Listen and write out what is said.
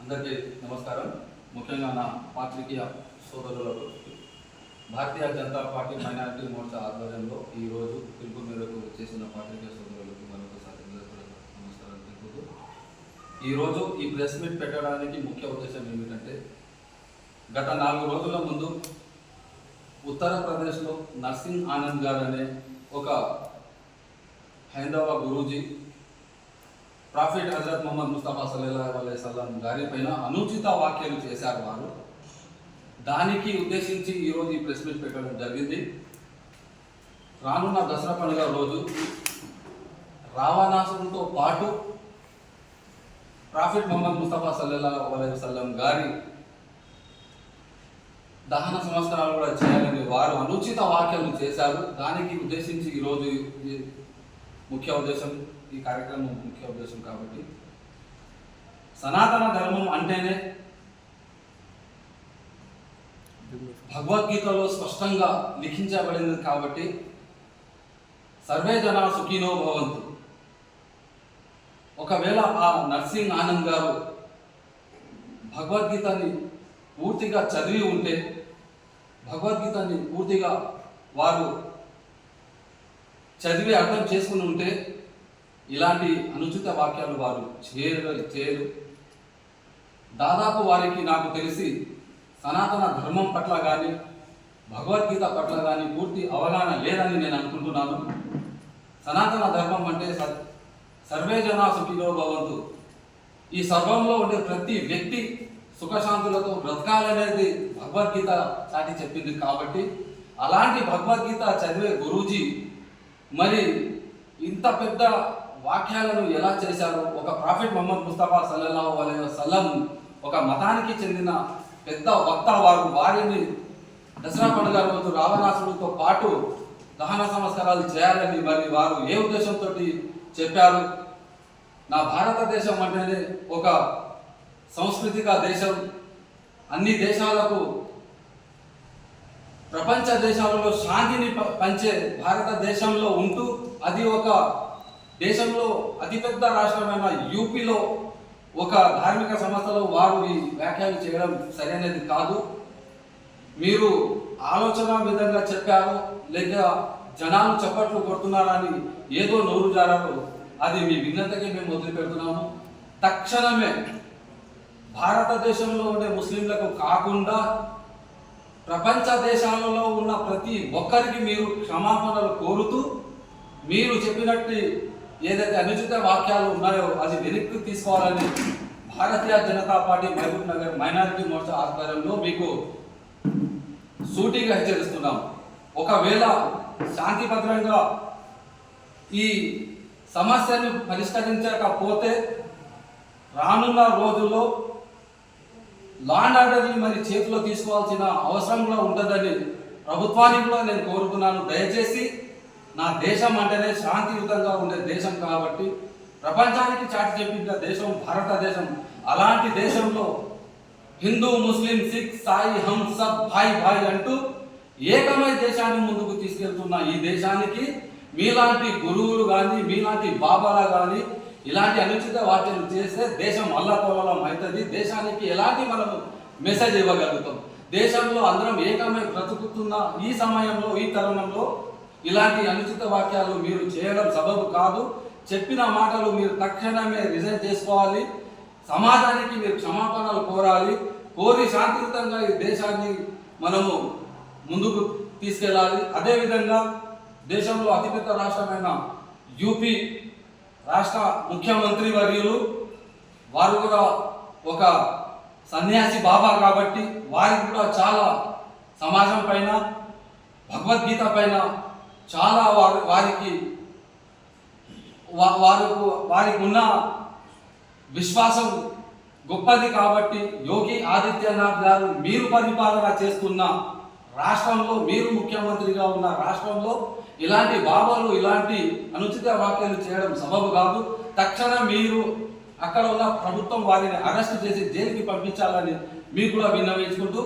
అందరికీ నమస్కారం. ముఖ్యంగా నా పాత్రికేయ సోదరులకు భారతీయ జనతా పార్టీ మైనారిటీ మోర్చా ఆధ్వర్యంలో ఈరోజు పిలుపు మేరకు చేసిన పాత్రికేయ సోదరులకు మరొకసారి నమస్కారం తెలుపుతూ ఈరోజు ఈ ప్రెస్ మీట్ పెట్టడానికి ముఖ్య ఉద్దేశం ఏమిటంటే, గత 4 రోజుల ముందు ఉత్తరప్రదేశ్లో నర్సింగ్ ఆనంద్ గారు అనే ఒక హైందవ గురూజీ ప్రాఫిట్ హజరత్ మొహమ్మద్ ముస్తఫా సల్లల్లాహు అలైహి వసల్లం గారి పైన అనుచిత వ్యాఖ్యలు చేశారు. వారు దానికి ఉద్దేశించి ఈరోజు ఈ ప్రెస్ మీట్ పెట్టడం జరిగింది. రానున్న దసరా పండుగ రోజు రావణాసురుడితో పాటు ప్రాఫిట్ మొహమ్మద్ ముస్తఫా సల్లల్లాహు అలైహి వసల్లం గారి దహన సంస్కారాలు కూడా చేయాలని వారు అనుచిత వ్యాఖ్యలు చేశారు. దానికి ఉద్దేశించి ఈరోజు ముఖ్య ఉద్దేశం, ఈ కార్యక్రమం ముఖ్య ఉద్దేశం కాబట్టి, సనాతన ధర్మం అంటేనే భగవద్గీతలో స్పష్టంగా లిఖించబడింది కాబట్టి సర్వే జనా సుఖినో భవంతు. ఒకవేళ ఆ నర్సింగ్ ఆనంద్ గారు భగవద్గీతని పూర్తిగా చదివి ఉంటే, భగవద్గీతని పూర్తిగా వారు చదివి అర్థం చేసుకుని ఉంటే ఇలాంటి అనుచిత వాక్యాలు వారు చేయరు. దాదాపు వారికి నాకు తెలిసి సనాతన ధర్మం పట్ల కానీ భగవద్గీత పట్ల కానీ పూర్తి అవగాహన లేదని నేను అనుకుంటున్నాను. సనాతన ధర్మం అంటే సర్వే జనా సుఖినో భవంతు. ఈ సర్వంలో ఉండే ప్రతి వ్యక్తి సుఖశాంతులతో బ్రతకాలనేది భగవద్గీత చాటి చెప్పింది. కాబట్టి అలాంటి భగవద్గీత చదివే గురూజీ మరి ఇంత పెద్ద వాక్యాలను ఎలా చేశారు? ఒక ప్రాఫిట్ మొహమ్మద్ ముస్తఫా సల్లల్లాహు అలైహి వసల్లం ఒక మతానికి చెందిన పెద్ద వక్త. వారిని దసరా పండుగ రోజు రావణాసుడితో పాటు దహన సంస్కారాలు చేయాలని మరి వారు ఏ ఉద్దేశంతో చెప్పారు? నా భారతదేశం అంటేనే ఒక సాంస్కృతిక దేశం. అన్ని దేశాలకు, ప్రపంచ దేశాలలో శాంతిని పంచే భారతదేశంలో ఉంటూ అది ఒక దేశంలో అతిపెద్ద రాష్ట్రమైన యూపీలో ఒక ధార్మిక సంస్థలో వారు ఈ వ్యాఖ్యలు చేయడం సరైనది కాదు. మీరు ఆలోచన విధంగా చెప్పారు, లేక జనాలు చప్పట్లు కొడుతున్నారని ఏదో నోరు జారారో అది మీ విఘ్నతకి మేము వదిలిపెడుతున్నాము. తక్షణమే భారతదేశంలో ఉండే ముస్లింలకు కాకుండా ప్రపంచ దేశాలలో ఉన్న ప్రతి ఒక్కరికి మీరు క్షమాపణలు కోరుతూ, మీరు చెప్పినట్టు ఏదైతే అనుచిత వాక్యాలు ఉన్నాయో అది వెనక్కి తీసుకోవాలని భారతీయ జనతా పార్టీ మహబూబ్ నగర్ మైనారిటీ మోర్చా ఆధ్వర్యంలో మీకు సూటిగా హెచ్చరిస్తున్నాం. ఒకవేళ శాంతిభద్రంగా ఈ సమస్యను పరిష్కరించకపోతే రానున్న రోజుల్లో లా అండ్ ఆర్డర్ని మరి చేతిలో తీసుకోవాల్సిన అవసరం కూడా ఉంటుందని ప్రభుత్వానికి కూడా నేను కోరుతున్నాను. దయచేసి నా దేశం అంటేనే శాంతియుతంగా ఉండే దేశం కాబట్టి, ప్రపంచానికి చాటి చెప్పిన దేశం భారతదేశం. అలాంటి దేశంలో హిందూ, ముస్లిం, సిక్, సాయి, హమ్ సబ్ భాయ్ భాయ్ అంటూ ఏకమై దేశాన్ని ముందుకు తీసుకెళ్తున్న ఈ దేశానికి మీలాంటి గురువులు కానీ, మీలాంటి బాబాలా కానీ ఇలాంటి అనుచిత వ్యాఖ్యలు చేస్తే దేశం అల్లకల్లోలం అవుతుంది. దేశానికి ఎలాంటి మనము మెసేజ్ ఇవ్వగలుగుతాం? దేశంలో అందరం ఏకమై బ్రతుకుతున్న ఈ సమయంలో, ఈ తరుణంలో ఇలాంటి అనుచిత వాక్యాలు మీరు చేయడం సబబు కాదు. చెప్పిన మాటలు మీరు తక్షణమే రిజైన్ చేసుకోవాలి. సమాజానికి మీరు క్షమాపణలు కోరాలి. కోరి శాంతియుతంగా ఈ దేశాన్ని మనము ముందుకు తీసుకెళ్ళాలి. అదేవిధంగా దేశంలో అతిపెద్ద రాష్ట్రమైన యూపీ రాష్ట్ర ముఖ్యమంత్రి వర్యులు వారు కూడా ఒక సన్యాసి బాబా కాబట్టి వారికి కూడా చాలా సమాజం పైన, భగవద్గీత పైన చాలా వారికి ఉన్న విశ్వాసం గొప్పది. కాబట్టి యోగి ఆదిత్యనాథ్ గారు మీరు పరిపాలన చేస్తున్న రాష్ట్రంలో, మీరు ముఖ్యమంత్రిగా ఉన్న రాష్ట్రంలో ఇలాంటి బాబాలు ఇలాంటి అనుచిత వ్యాఖ్యలు చేయడం సబబు కాదు. తక్షణం మీరు అక్కడ ఉన్న ప్రభుత్వం వారిని అరెస్ట్ చేసి జైలుకి పంపించాలని మీకు కూడా విన్నవించుకుంటూ